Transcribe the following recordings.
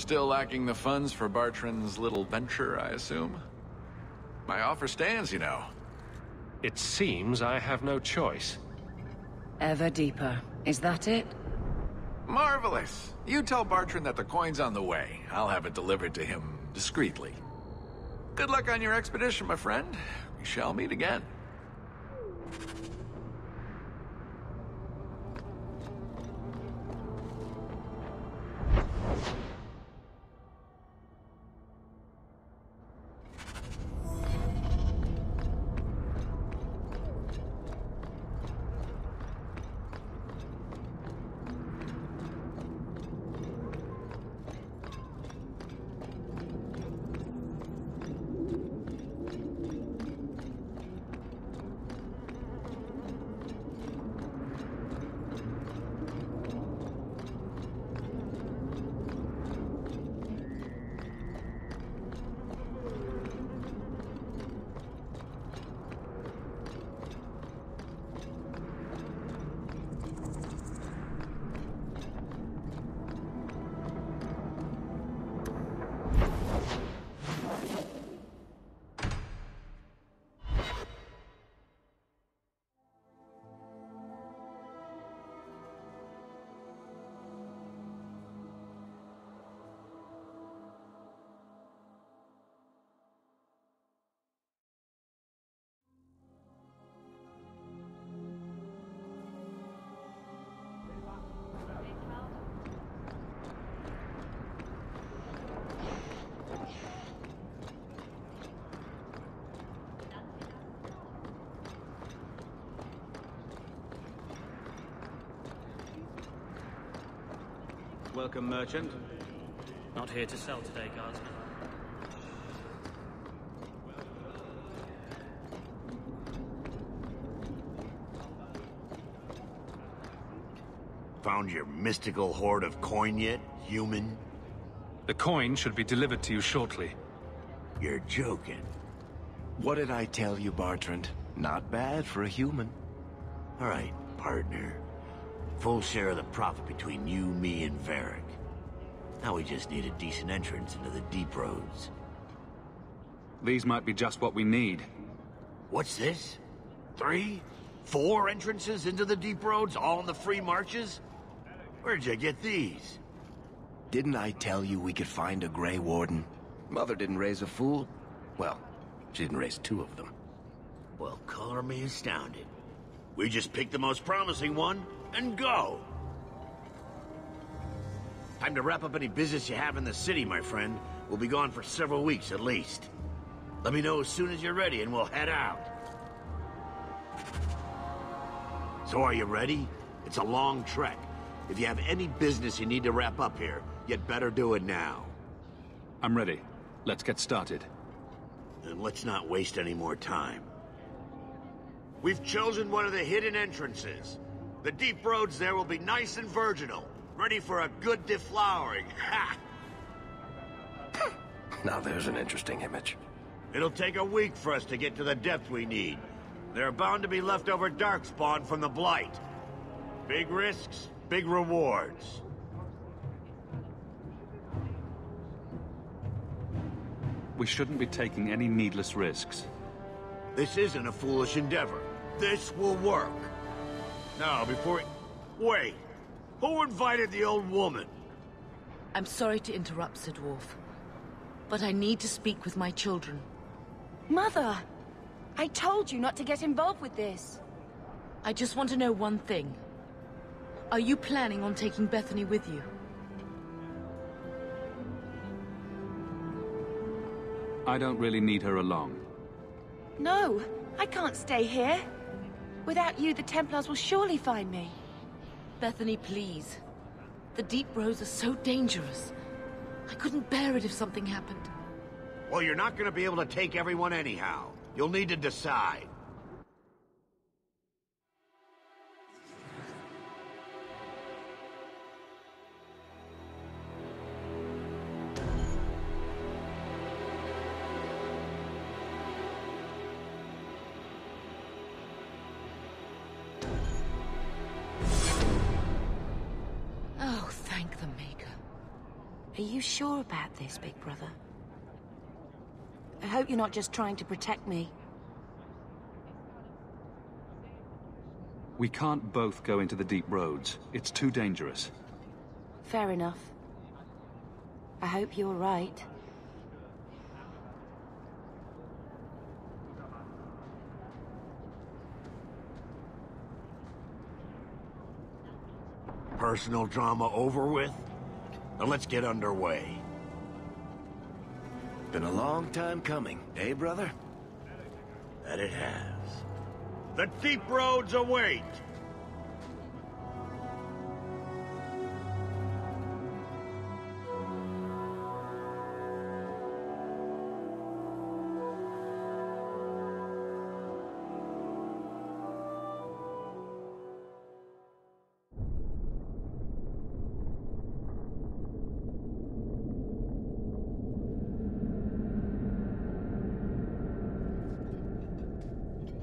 Still lacking the funds for Bartran's little venture, I assume? My offer stands, you know. It seems I have no choice. Ever deeper. Is that it? Marvelous. You tell Bartran that the coin's on the way. I'll have it delivered to him discreetly. Good luck on your expedition, my friend. We shall meet again. Welcome, merchant. Not here to sell today, guardsman. Found your mystical hoard of coin yet, human? The coin should be delivered to you shortly. You're joking. What did I tell you, Bartrand? Not bad for a human. All right, partner. Full share of the profit between you, me, and Varric. Now we just need a decent entrance into the deep roads. These might be just what we need. What's this? 3? 4 entrances into the deep roads, all in the free marches? Where'd you get these? Didn't I tell you we could find a Grey Warden? Mother didn't raise a fool. Well, she didn't raise 2 of them. Well, color me astounded. We just picked the most promising one, and go! Time to wrap up any business you have in the city, my friend. We'll be gone for several weeks at least. Let me know as soon as you're ready and we'll head out. So are you ready? It's a long trek. If you have any business you need to wrap up here, you'd better do it now. I'm ready. Let's get started. And let's not waste any more time. We've chosen one of the hidden entrances. The deep roads there will be nice and virginal, ready for a good deflowering. Ha! Now there's an interesting image. It'll take a week for us to get to the depth we need. There are bound to be leftover darkspawn from the Blight. Big risks, big rewards. We shouldn't be taking any needless risks. This isn't a foolish endeavor. This will work. Now, before... Wait! Who invited the old woman? I'm sorry to interrupt, Sir Dwarf, but I need to speak with my children. Mother! I told you not to get involved with this. I just want to know one thing. Are you planning on taking Bethany with you? I don't really need her along. No, I can't stay here. Without you, the Templars will surely find me. Bethany, please. The deep roads are so dangerous. I couldn't bear it if something happened. Well, you're not going to be able to take everyone anyhow. You'll need to decide. Are you sure about this, Big Brother? I hope you're not just trying to protect me. We can't both go into the deep roads. It's too dangerous. Fair enough. I hope you're right. Personal drama over with? Now let's get underway. Been a long time coming, eh, brother? That it has. The deep roads await!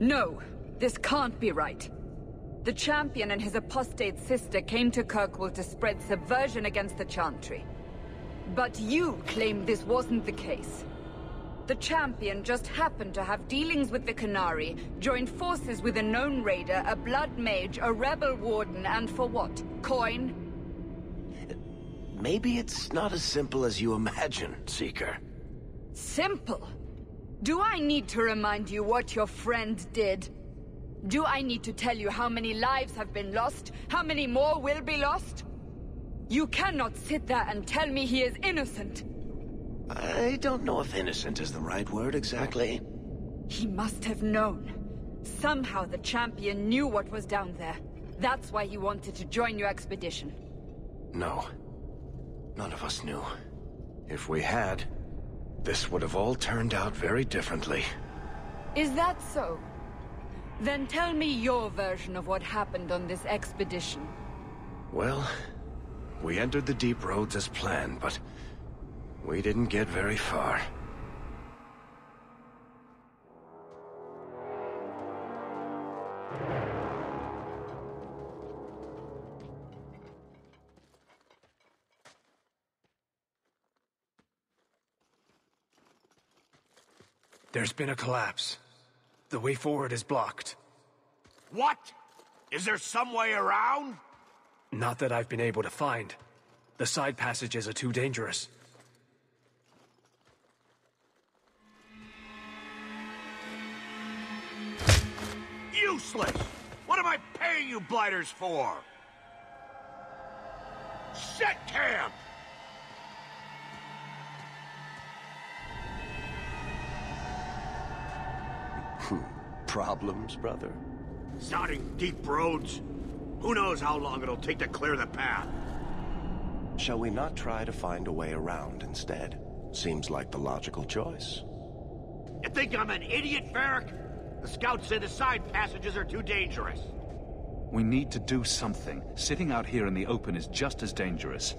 No, this can't be right. The champion and his apostate sister came to Kirkwall to spread subversion against the Chantry. But you claim this wasn't the case. The champion just happened to have dealings with the Canary, joined forces with a known raider, a blood mage, a rebel warden, and for what? Coin? Maybe it's not as simple as you imagine, Seeker. Simple? Do I need to remind you what your friend did? Do I need to tell you how many lives have been lost? How many more will be lost? You cannot sit there and tell me he is innocent. I don't know if innocent is the right word exactly. He must have known. Somehow the champion knew what was down there. That's why he wanted to join your expedition. No. None of us knew. If we had, this would have all turned out very differently. Is that so? Then tell me your version of what happened on this expedition. Well, we entered the deep roads as planned, but we didn't get very far. There's been a collapse. The way forward is blocked. What? Is there some way around? Not that I've been able to find. The side passages are too dangerous. Useless! What am I paying you blighters for? Set camp! Problems, brother? Sounding deep roads. Who knows how long it'll take to clear the path? Shall we not try to find a way around instead? Seems like the logical choice. You think I'm an idiot, Varric? The scouts say the side passages are too dangerous. We need to do something. Sitting out here in the open is just as dangerous.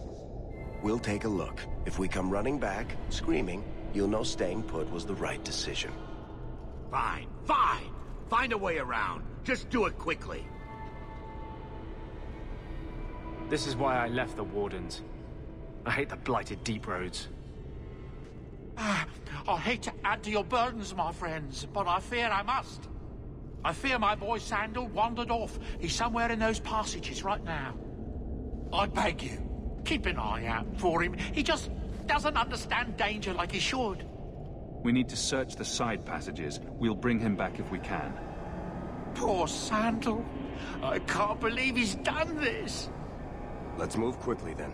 We'll take a look. If we come running back, screaming, you'll know staying put was the right decision. Fine, fine! Find a way around. Just do it quickly. This is why I left the Wardens. I hate the blighted deep roads. I hate to add to your burdens, my friends, but I fear I must. I fear my boy Sandal wandered off. He's somewhere in those passages right now. I beg you, keep an eye out for him. He just doesn't understand danger like he should. We need to search the side passages. We'll bring him back if we can. Poor Sandal. I can't believe he's done this. Let's move quickly then.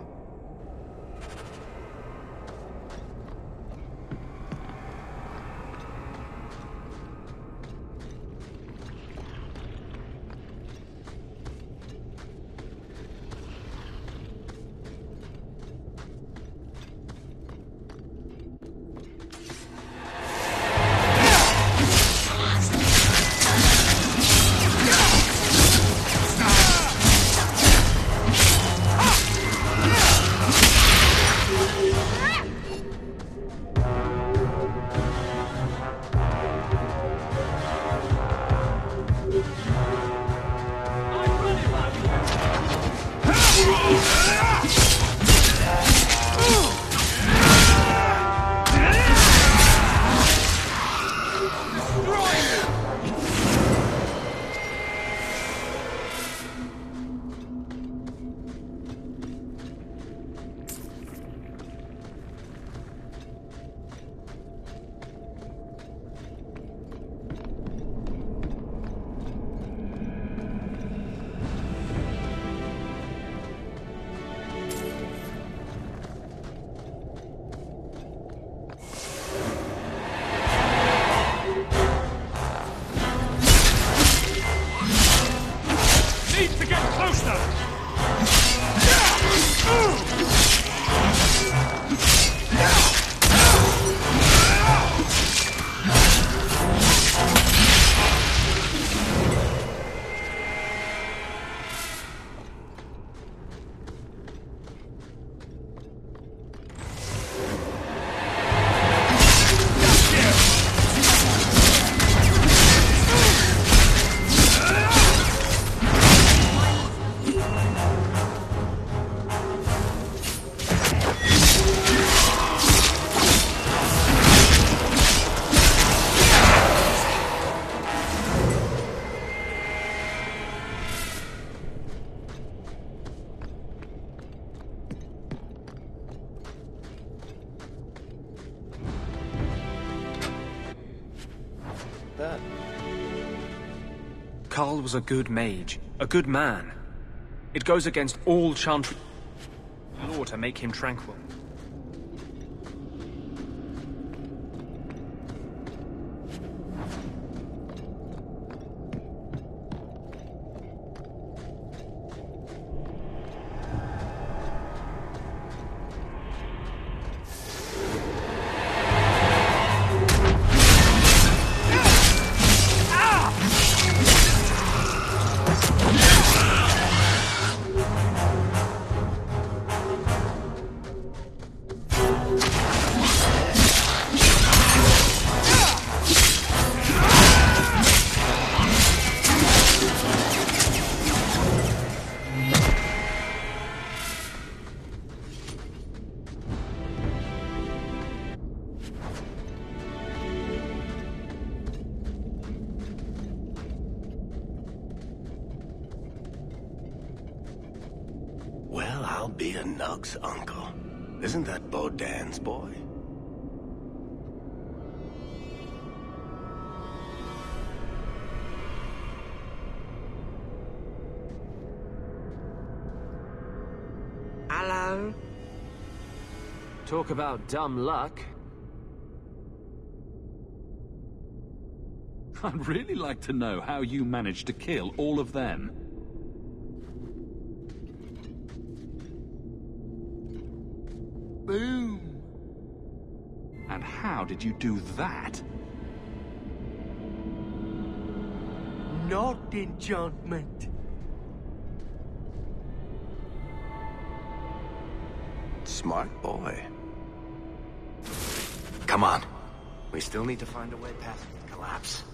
that? Carl was a good mage, a good man. It goes against all chantry law to make him tranquil. Well, I'll be a Nug's uncle. Isn't that Bodan's boy? Hello? Talk about dumb luck. I'd really like to know how you managed to kill all of them. Boom. And how did you do that? Not enchantment. Smart boy. Come on. We still need to find a way past the collapse.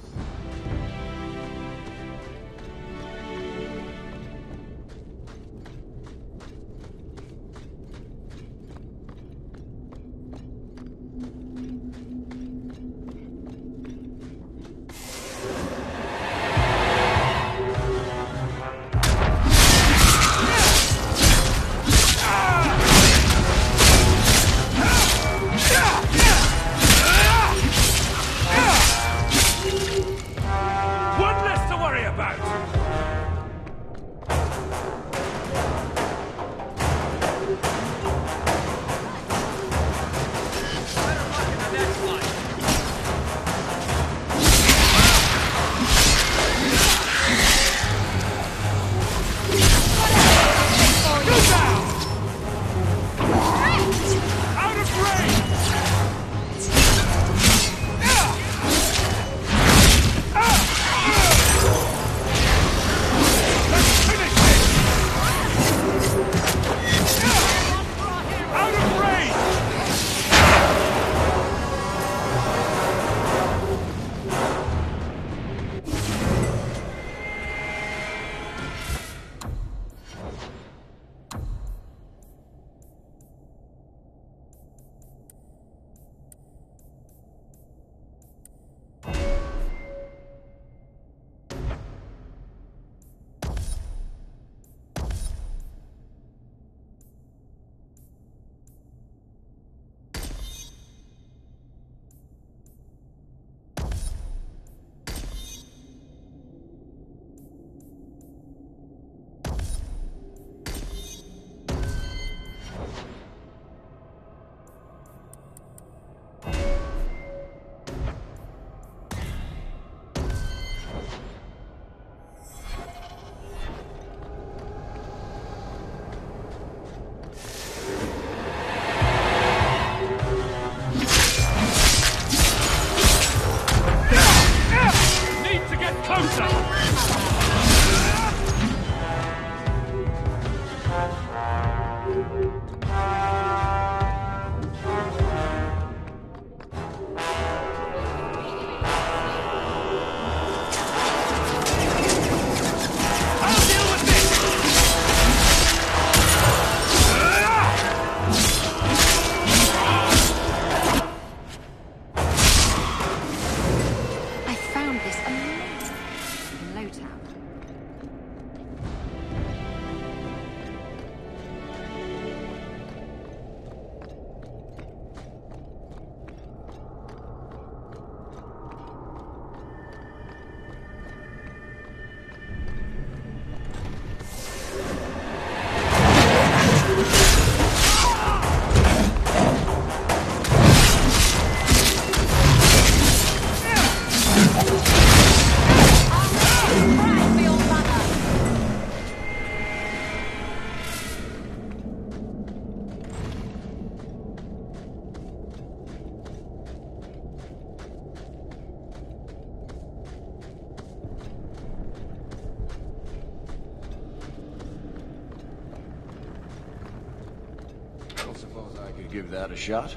Suppose I could give that a shot?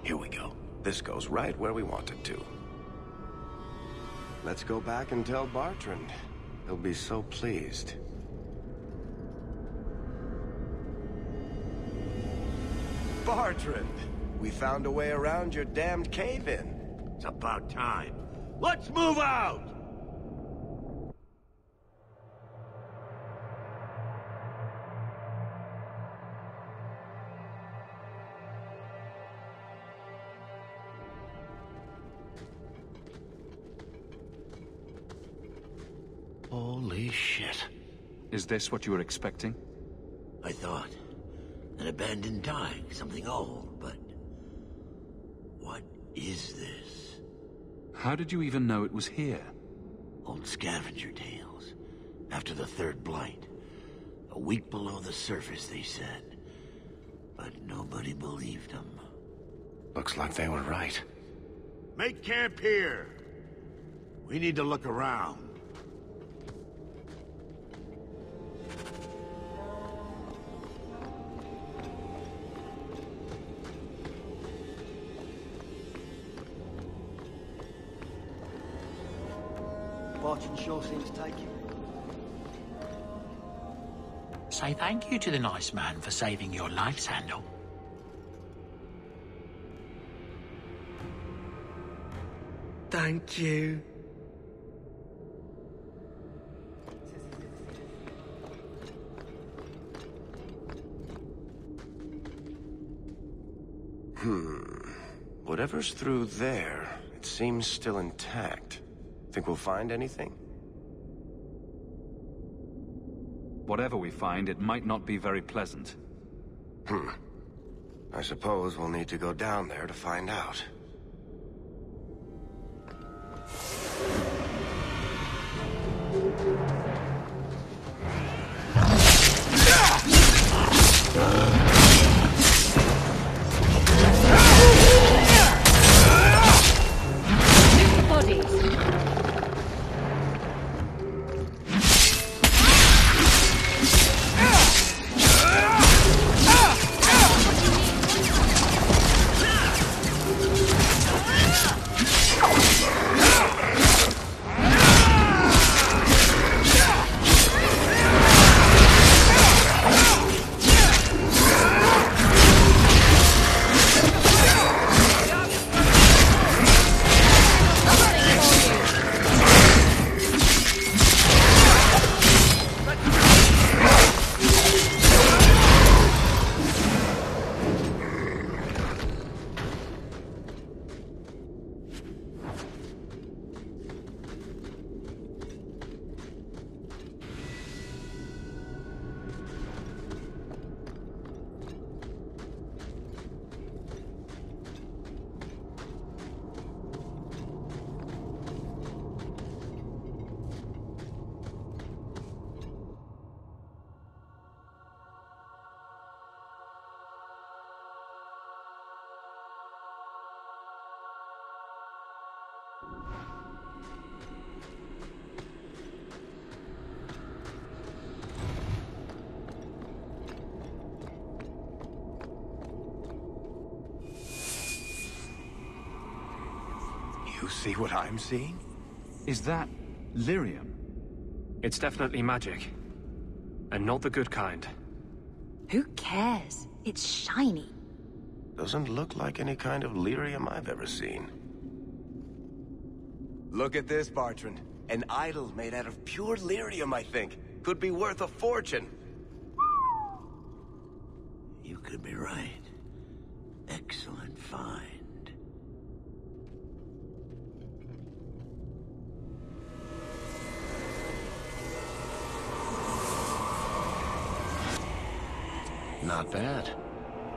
Here we go. This goes right where we want it to. Let's go back and tell Bertrand. He'll be so pleased. Bertrand! We found a way around your damned cave-in. It's about time. Let's move out! Holy shit. Is this what you were expecting? I thought. An abandoned dike, something old, but... what is this? How did you even know it was here? Old scavenger tales. After the third blight. A week below the surface, they said. But nobody believed them. Looks like they were right. Make camp here! We need to look around. Barton sure seems taken. Say thank you to the nice man for saving your life, Sandal. Thank you. Whatever's through there, it seems still intact. Think we'll find anything? Whatever we find, it might not be very pleasant. I suppose we'll need to go down there to find out. You see what I'm seeing? Is that lyrium? It's definitely magic. And not the good kind. Who cares? It's shiny. Doesn't look like any kind of lyrium I've ever seen. Look at this, Bartrand. An idol made out of pure lyrium, I think. Could be worth a fortune. You could be right. Excellent find. Not bad.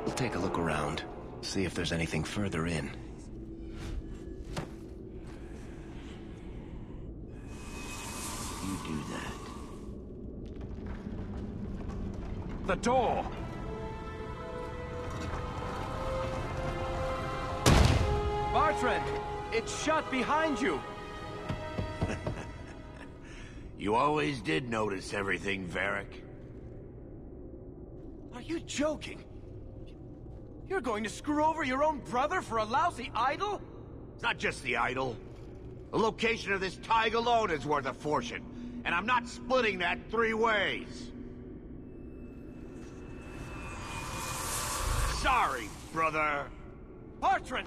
We'll take a look around. See if there's anything further in. You do that. The door! Bartrand! It's shut behind you! You always did notice everything, Varric. Are you joking? You're going to screw over your own brother for a lousy idol? It's not just the idol. The location of this tag alone is worth a fortune, and I'm not splitting that 3 ways. Sorry, brother. Bartrand!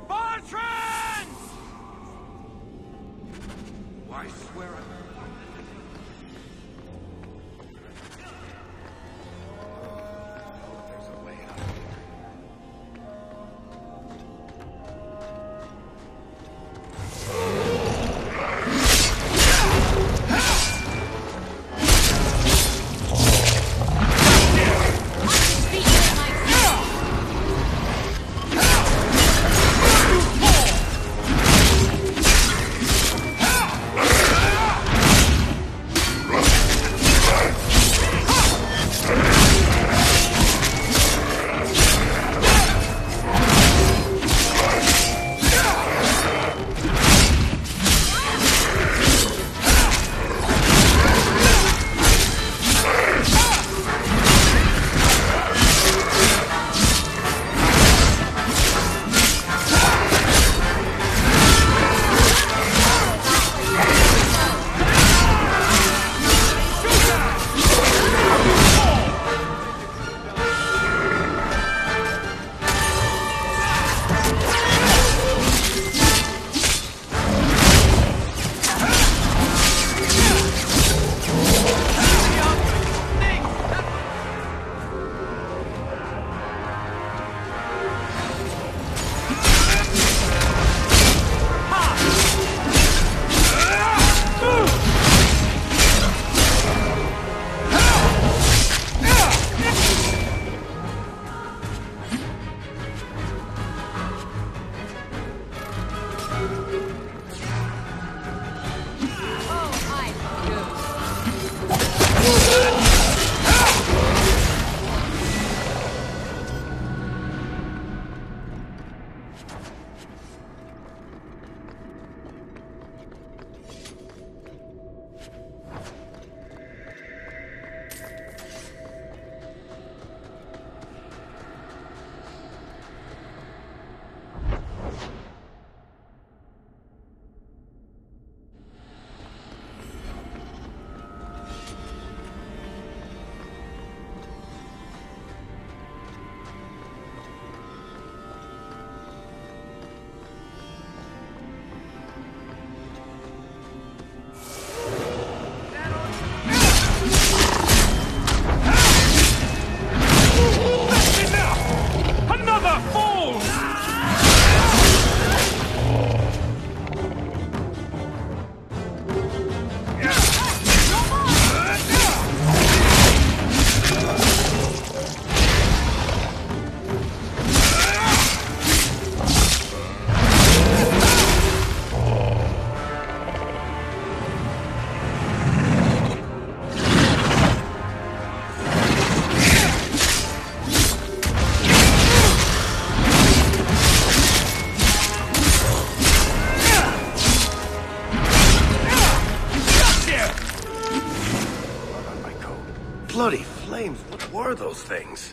Bartrand! I swear Bloody flames, what were those things?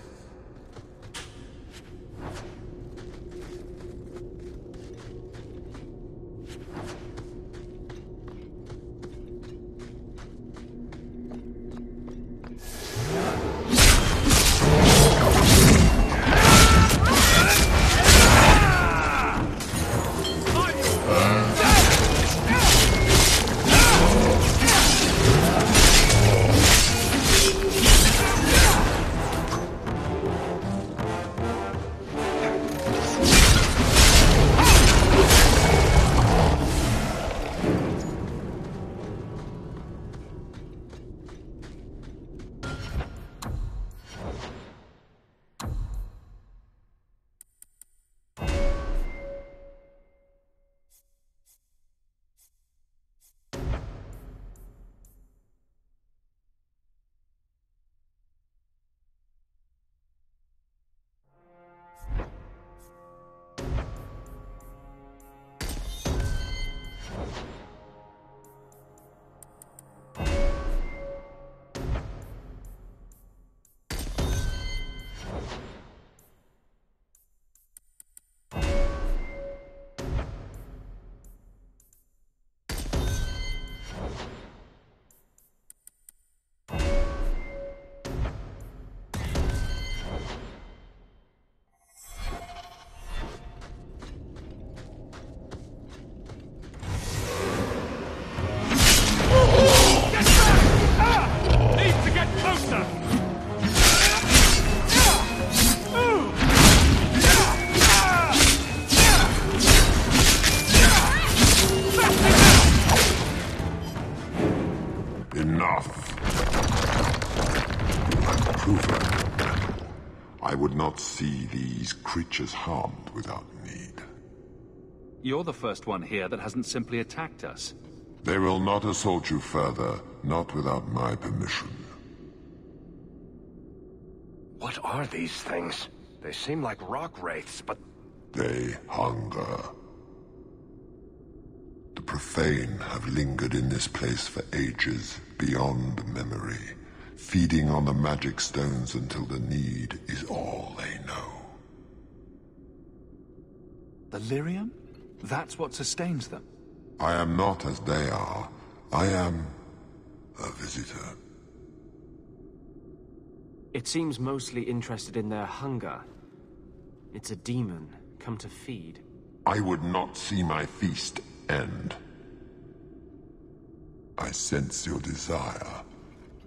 I would not see these creatures harmed without need. You're the first one here that hasn't simply attacked us. They will not assault you further, not without my permission. What are these things? They seem like rock wraiths, but... They hunger. The profane have lingered in this place for ages, beyond memory, feeding on the magic stones until the need is all they know. Delirium? That's what sustains them. I am not as they are. I am a visitor. It seems mostly interested in their hunger. It's a demon, come to feed. I would not see my feast end. I sense your desire.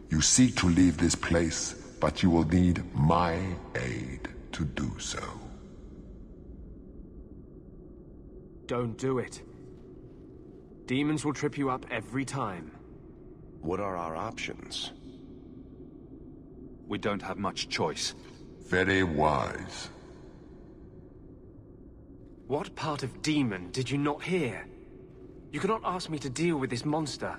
You seek to leave this place, but you will need my aid to do so. Don't do it. Demons will trip you up every time. What are our options? We don't have much choice. Very wise. What part of demon did you not hear? You cannot ask me to deal with this monster.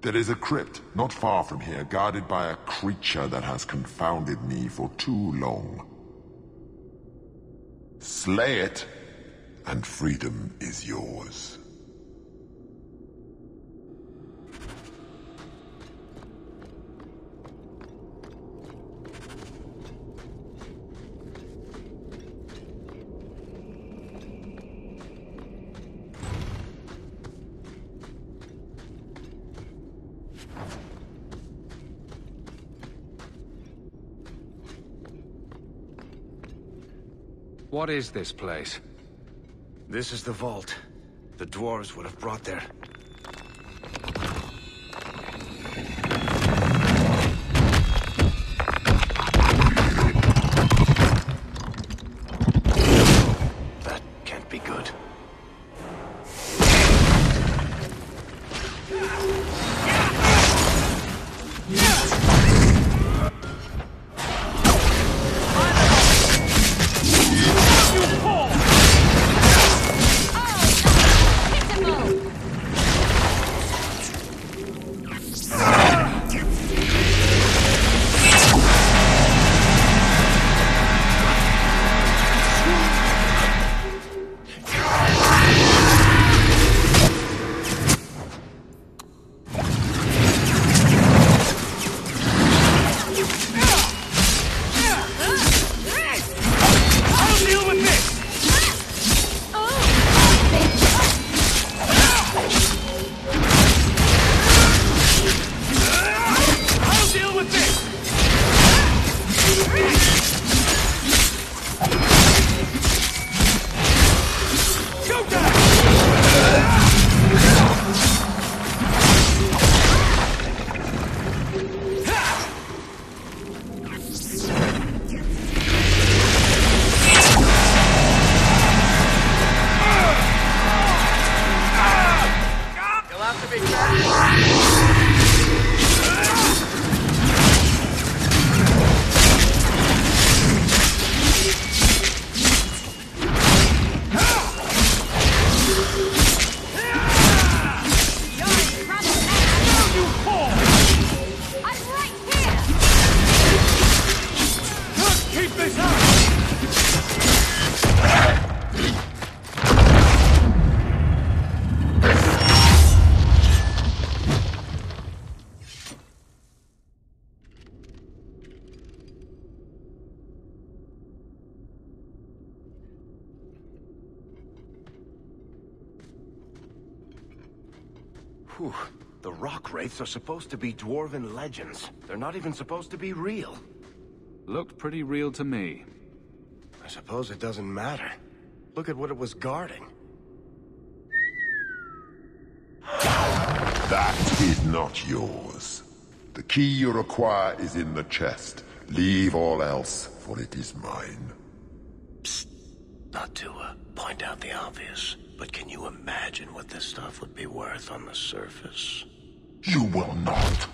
There is a crypt not far from here, guarded by a creature that has confounded me for too long. Slay it, and freedom is yours. What is this place? This is the vault. The dwarves would have brought there. That can't be good. Whew. The rock wraiths are supposed to be dwarven legends. They're not even supposed to be real. Looked pretty real to me. I suppose it doesn't matter. Look at what it was guarding. That is not yours. The key you require is in the chest. Leave all else, for it is mine. Psst. Not to point out the obvious, but can you imagine what this stuff would be worth on the surface? You will not.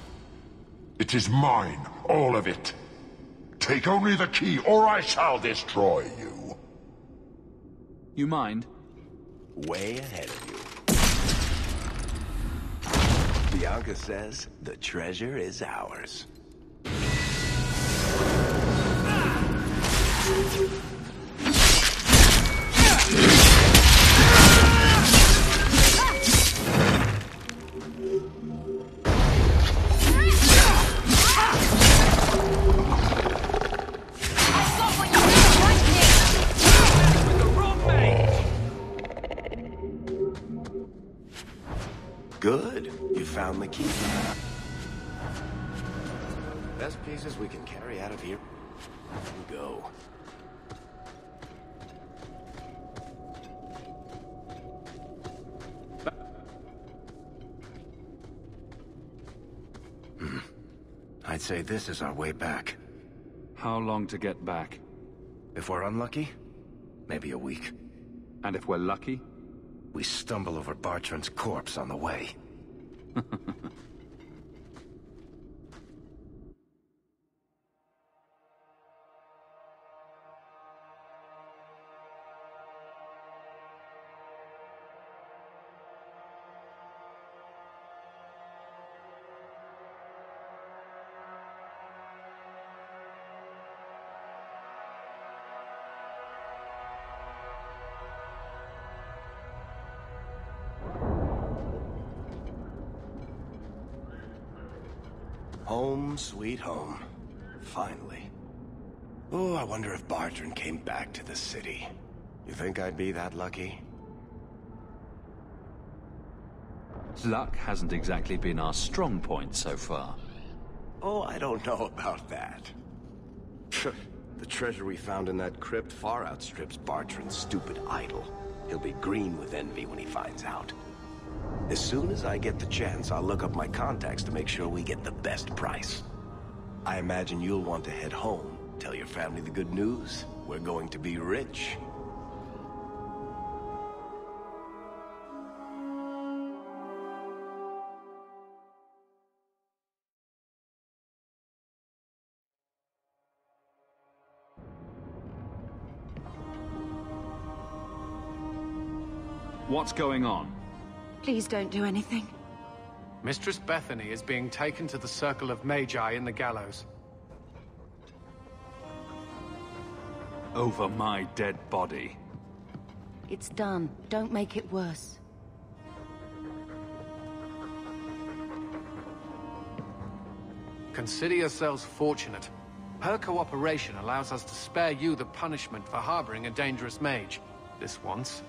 It is mine, all of it. Take only the key, or I shall destroy you. You mind? Way ahead of you. Bianca says the treasure is ours. Good. You found the key. Best pieces we can carry out of here. Go. I'd say this is our way back. How long to get back? If we're unlucky, maybe a week. And if we're lucky? We stumble over Bartran's corpse on the way. Home, sweet home. Finally. Oh, I wonder if Bartran came back to the city. You think I'd be that lucky? Luck hasn't exactly been our strong point so far. Oh, I don't know about that. The treasure we found in that crypt far outstrips Bartran's stupid idol. He'll be green with envy when he finds out. As soon as I get the chance, I'll look up my contacts to make sure we get the best price. I imagine you'll want to head home. Tell your family the good news. We're going to be rich. What's going on? Please don't do anything. Mistress Bethany is being taken to the Circle of Magi in the gallows. Over my dead body. It's done. Don't make it worse. Consider yourselves fortunate. Her cooperation allows us to spare you the punishment for harboring a dangerous mage. This once.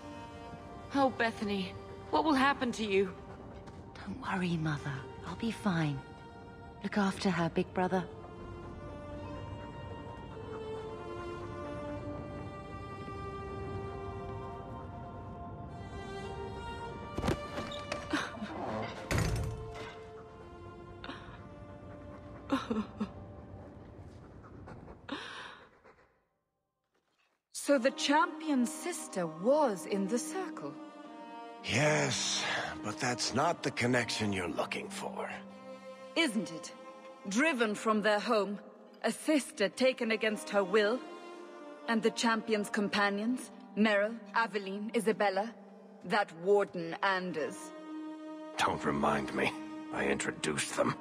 Oh, Bethany. What will happen to you? Don't worry, Mother. I'll be fine. Look after her, big brother. So the champion's sister was in the circle? Yes, but that's not the connection you're looking for. Isn't it? Driven from their home, a sister taken against her will, and the champion's companions, Meryl, Aveline, Isabella, that warden Anders. Don't remind me. I introduced them.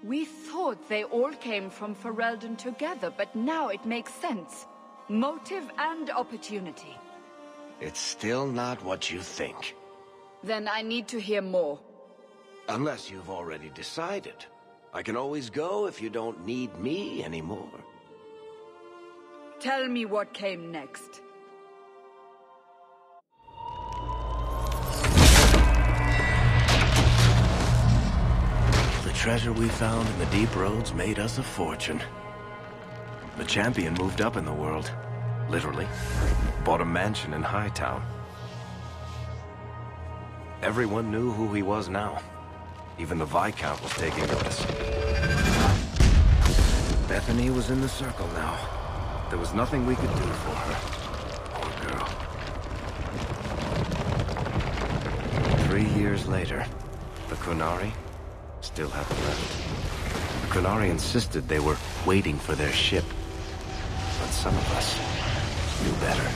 We thought they all came from Ferelden together, but now it makes sense. Motive and opportunity. It's still not what you think. Then I need to hear more. Unless you've already decided. I can always go if you don't need me anymore. Tell me what came next. treasure we found in the deep roads made us a fortune. The champion moved up in the world, literally. Bought a mansion in Hightown. Everyone knew who he was now. Even the Viscount was taking notice. Bethany was in the circle now. There was nothing we could do for her. Poor girl. 3 years later, the Qunari still haven't left. The Qunari insisted they were waiting for their ship. But some of us knew better.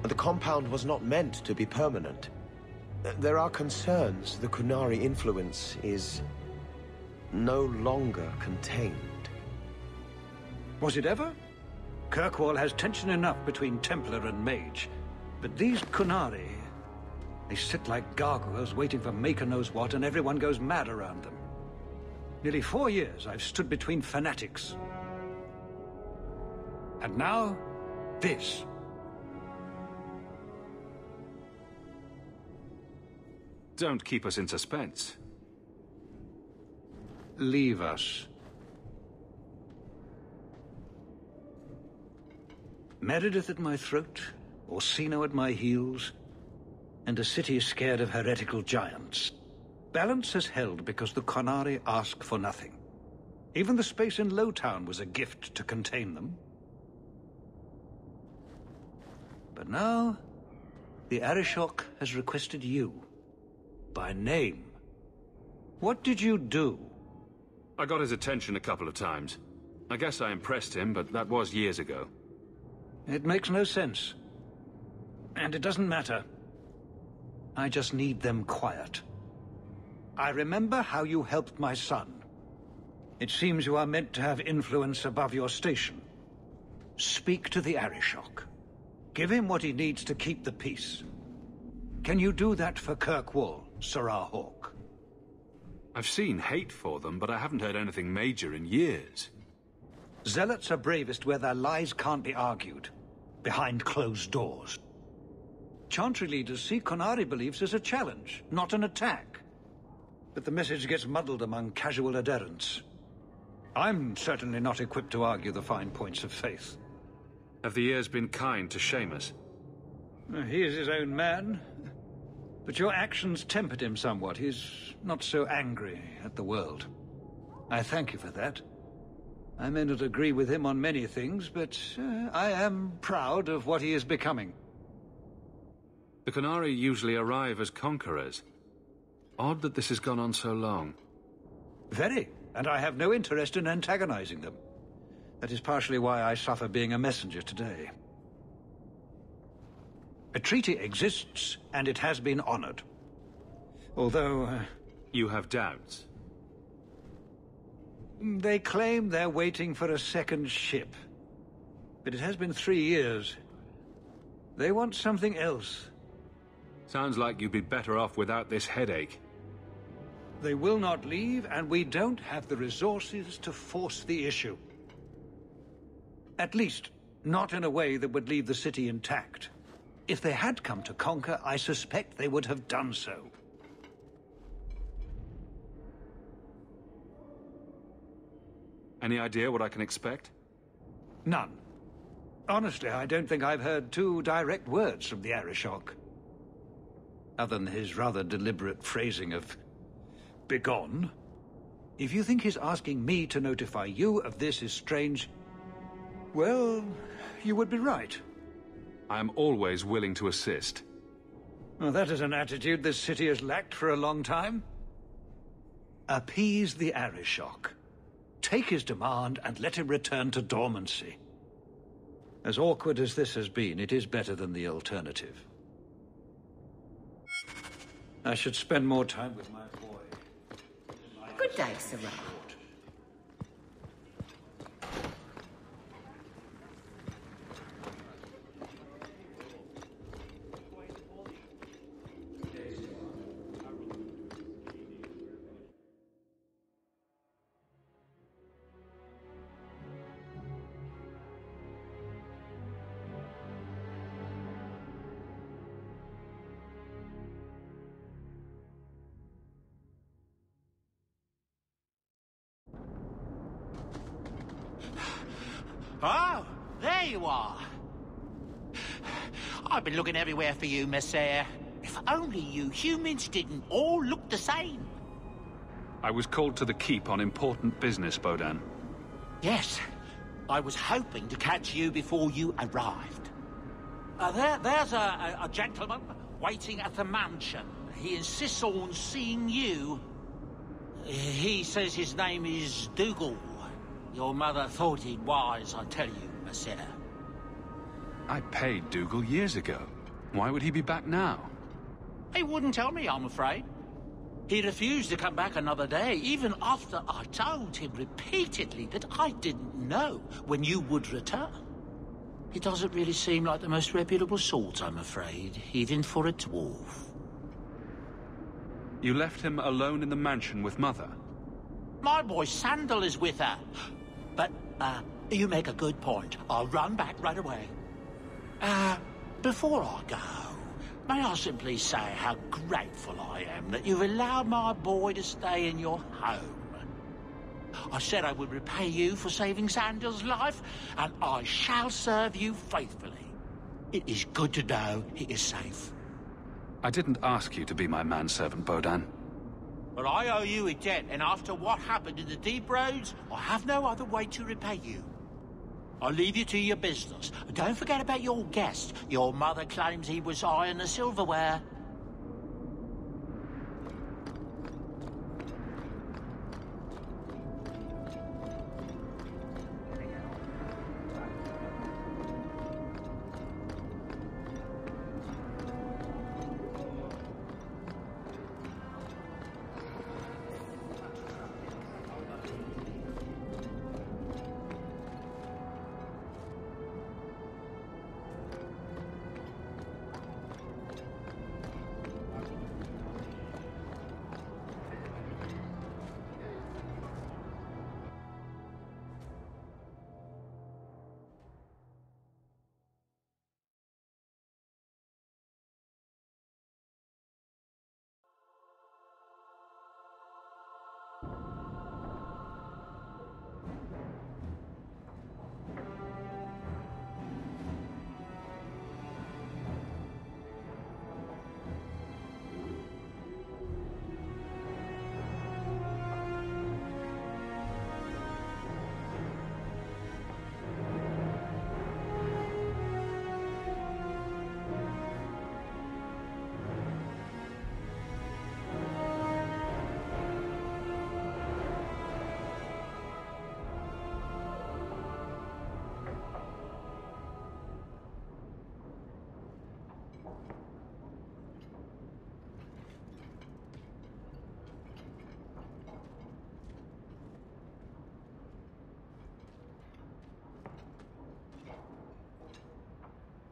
The compound was not meant to be permanent. There are concerns the Qunari influence is no longer contained. Was it ever? Kirkwall has tension enough between Templar and Mage. But these Qunari, they sit like gargoyles waiting for Maker knows what, and everyone goes mad around them. Nearly 4 years I've stood between fanatics. And now, this. Don't keep us in suspense. Leave us. Meredith at my throat, Orsino at my heels, and a city scared of heretical giants. Balance has held because the Qunari ask for nothing. Even the space in Lowtown was a gift to contain them. But now, the Arishok has requested you. By name. What did you do? I got his attention a couple of times. I guess I impressed him, but that was years ago. It makes no sense. And it doesn't matter. I just need them quiet. I remember how you helped my son. It seems you are meant to have influence above your station. Speak to the Arishok. Give him what he needs to keep the peace. Can you do that for Kirkwall, Sirrah Hawk? I've seen hate for them, but I haven't heard anything major in years. Zealots are bravest where their lies can't be argued, behind closed doors. Chantry leaders see Qunari beliefs as a challenge, not an attack. But the message gets muddled among casual adherents. I'm certainly not equipped to argue the fine points of faith. Have the years been kind to Seamus? He is his own man. But your actions tempered him somewhat. He's not so angry at the world. I thank you for that. I may not agree with him on many things, but I am proud of what he is becoming. The Qunari usually arrive as conquerors. Odd that this has gone on so long. Very, and I have no interest in antagonizing them. That is partially why I suffer being a messenger today. A treaty exists, and it has been honored. Although... You have doubts? They claim they're waiting for a second ship. But it has been 3 years. They want something else. Sounds like you'd be better off without this headache. They will not leave, and we don't have the resources to force the issue. At least, not in a way that would leave the city intact. If they had come to conquer, I suspect they would have done so. Any idea what I can expect? None. Honestly, I don't think I've heard 2 direct words from the Arishok. other than his rather deliberate phrasing of begone. If you think his asking me to notify you of this is strange, well, you would be right. I am always willing to assist. Well, that is an attitude this city has lacked for a long time. Appease the Arishok. Take his demand and let him return to dormancy. As awkward as this has been, it is better than the alternative. I should spend more time with my boy. Good day, Sir. Oh, there you are. I've been looking everywhere for you, Messiah. If only you humans didn't all look the same. I was called to the keep on important business, Bodan. Yes, I was hoping to catch you before you arrived. There's a gentleman waiting at the mansion. He insists on seeing you. He says his name is Dougal. Your mother thought it wise, I tell you, Messiah. I paid Dougal years ago. Why would he be back now? He wouldn't tell me, I'm afraid. He refused to come back another day, even after I told him repeatedly that I didn't know when you would return. He doesn't really seem like the most reputable sort, I'm afraid, even for a dwarf. You left him alone in the mansion with Mother? My boy Sandal is with her. But, you make a good point. I'll run back right away. Before I go, may I simply say how grateful I am that you've allowed my boy to stay in your home. I said I would repay you for saving Sandal's life, and I shall serve you faithfully. It is good to know he is safe. I didn't ask you to be my manservant, Bodan. But I owe you a debt, and after what happened in the Deep Roads, I have no other way to repay you. I'll leave you to your business. Don't forget about your guest. Your mother claims he was eyeing the silverware.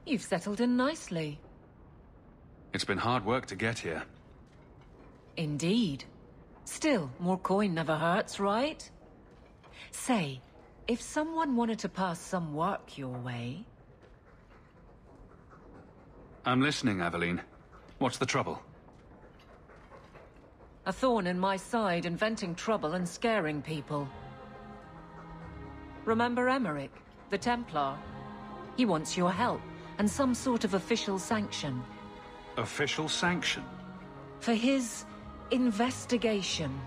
You've settled in nicely. It's been hard work to get here. Indeed. Still, more coin never hurts, right? Say, if someone wanted to pass some work your way... I'm listening, Aveline. What's the trouble? A thorn in my side, inventing trouble and scaring people. Remember Emmerich, the Templar? He wants your help, and some sort of official sanction. Official sanction? For his investigation.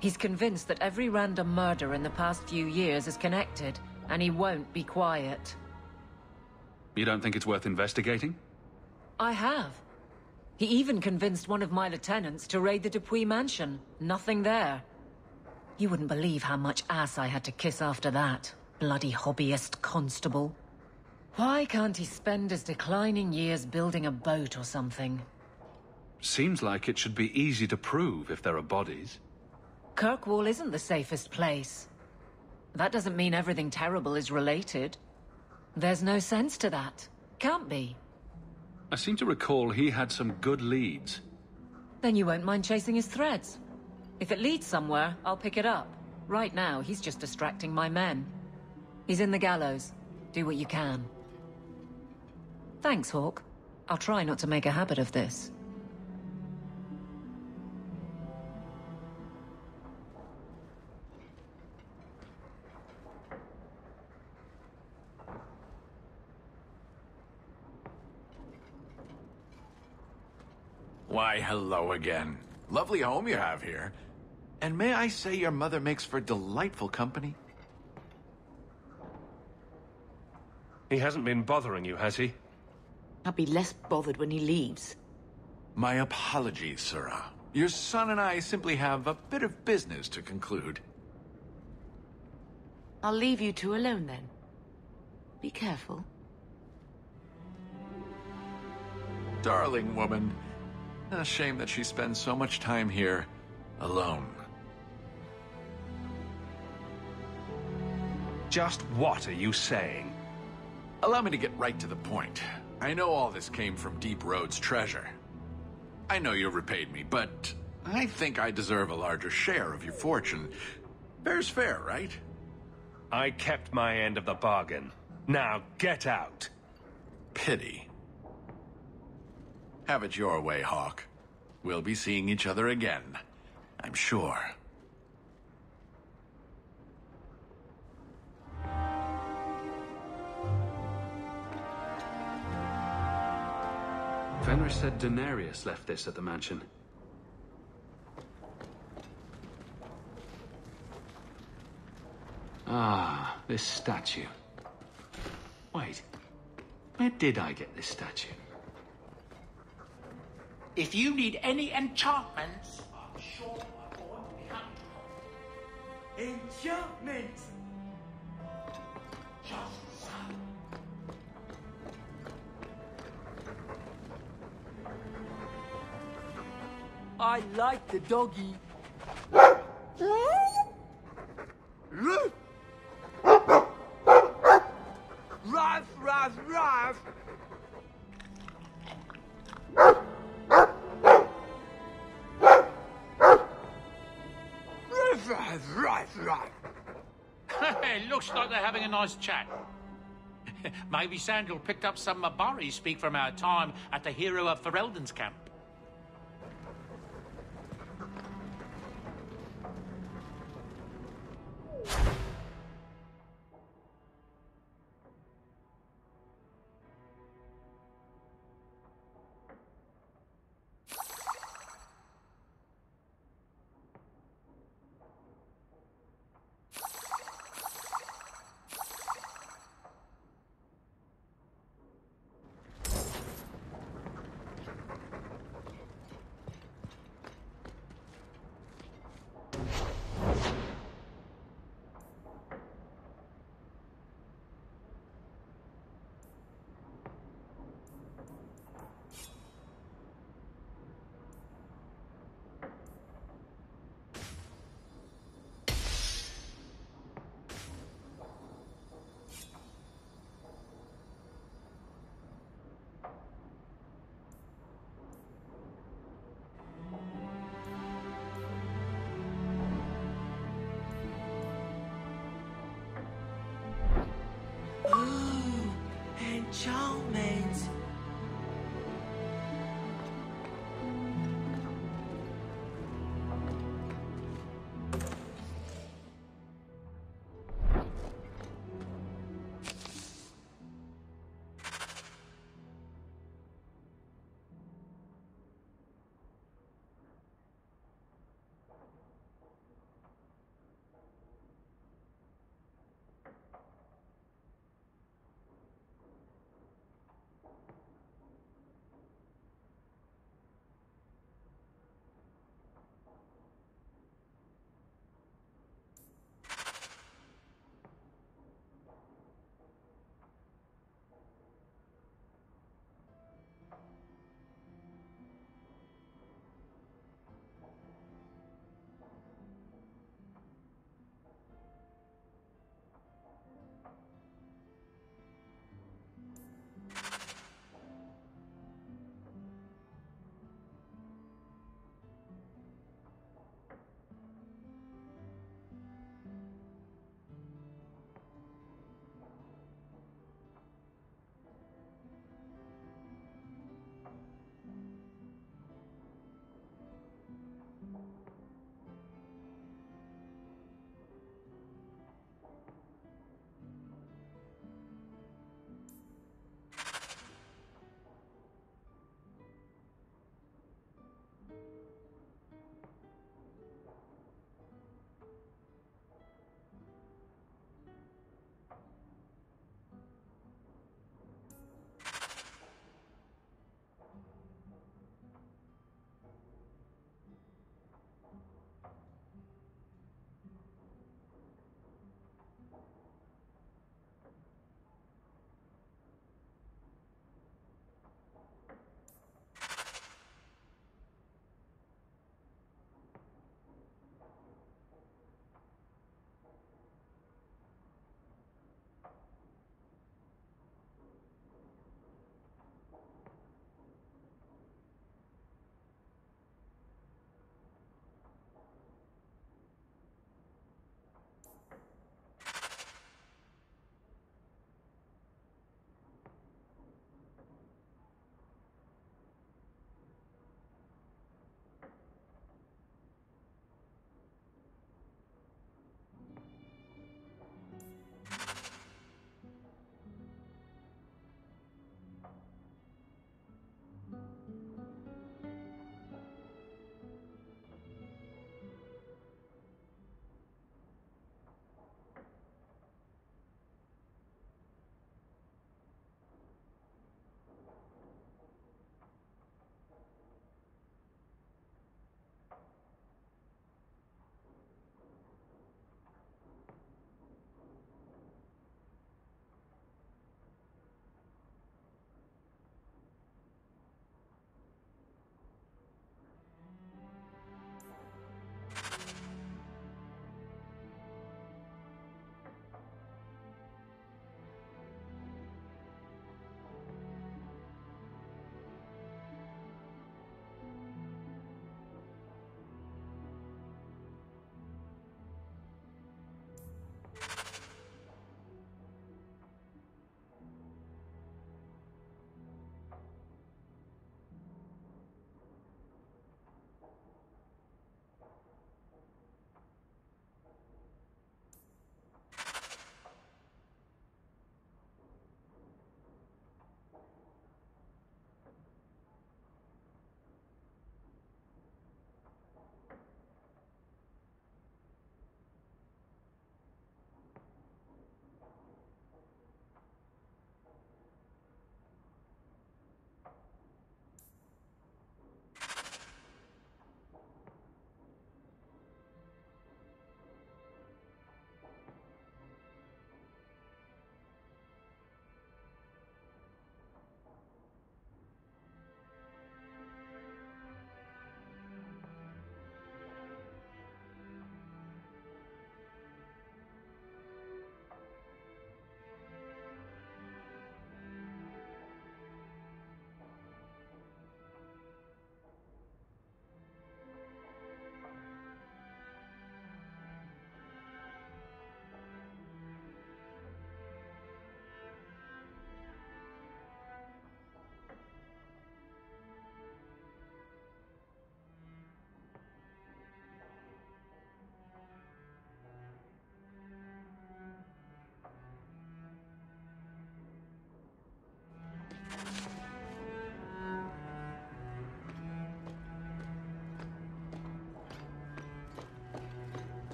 He's convinced that every random murder in the past few years is connected, and he won't be quiet. You don't think it's worth investigating? I have. He even convinced one of my lieutenants to raid the Dupuis mansion. Nothing there. You wouldn't believe how much ass I had to kiss after that. Bloody hobbyist constable. Why can't he spend his declining years building a boat or something? Seems like it should be easy to prove if there are bodies. Kirkwall isn't the safest place. That doesn't mean everything terrible is related. There's no sense to that. Can't be. I seem to recall he had some good leads. Then you won't mind chasing his threads. If it leads somewhere, I'll pick it up. Right now, he's just distracting my men. He's in the gallows. Do what you can. Thanks, Hawk. I'll try not to make a habit of this. Why, hello again. Lovely home you have here. And may I say your mother makes for delightful company? He hasn't been bothering you, has he? I'll be less bothered when he leaves. My apologies, Sirrah. Your son and I simply have a bit of business to conclude. I'll leave you two alone then. Be careful. Darling woman. A shame that she spends so much time here, alone. Just what are you saying? Allow me to get right to the point. I know all this came from Deep Road's treasure. I know you repaid me, but I think I deserve a larger share of your fortune. Fair's fair, right? I kept my end of the bargain. Now get out. Pity. Have it your way, Hawk. We'll be seeing each other again, I'm sure. Fenris said Daenerys left this at the mansion. Ah, this statue. Wait, where did I get this statue? If you need any enchantments, I'm sure I'm going to be happy. Enchantments! Just so. I like the doggy. Ruff, ruff, ruff! It looks like they're having a nice chat. Maybe Sandal picked up some Mabari speak from our time at the hero of Ferelden's camp.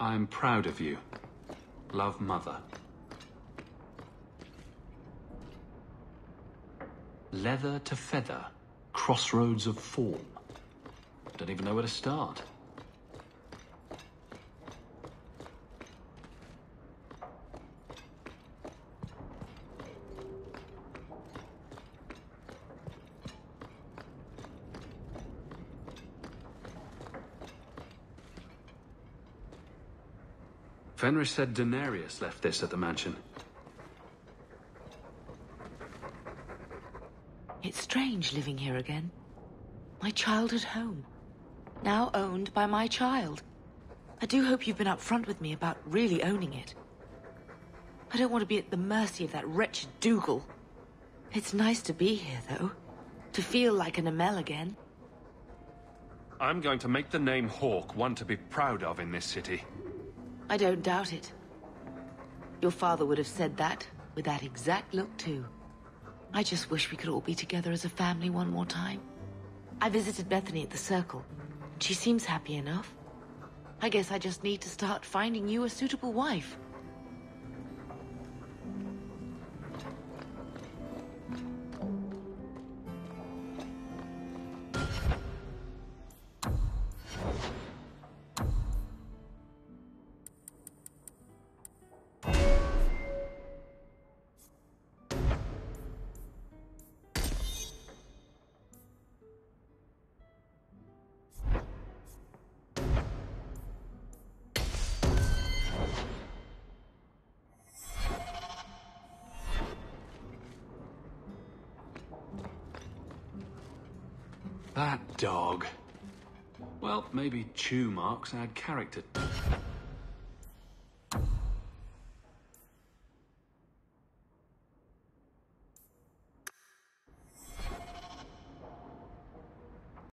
I'm proud of you. Love, Mother. Leather to feather, crossroads of form. Don't even know where to start. Fenris said Daenerys left this at the mansion. It's strange living here again. My childhood home. Now owned by my child. I do hope you've been upfront with me about really owning it. I don't want to be at the mercy of that wretched Dougal. It's nice to be here, though. To feel like an Amel again. I'm going to make the name Hawke one to be proud of in this city. I don't doubt it. Your father would have said that, with that exact look too. I just wish we could all be together as a family one more time. I visited Bethany at the Circle. She seems happy enough. I guess I just need to start finding you a suitable wife. That dog. Well, maybe chew marks add character.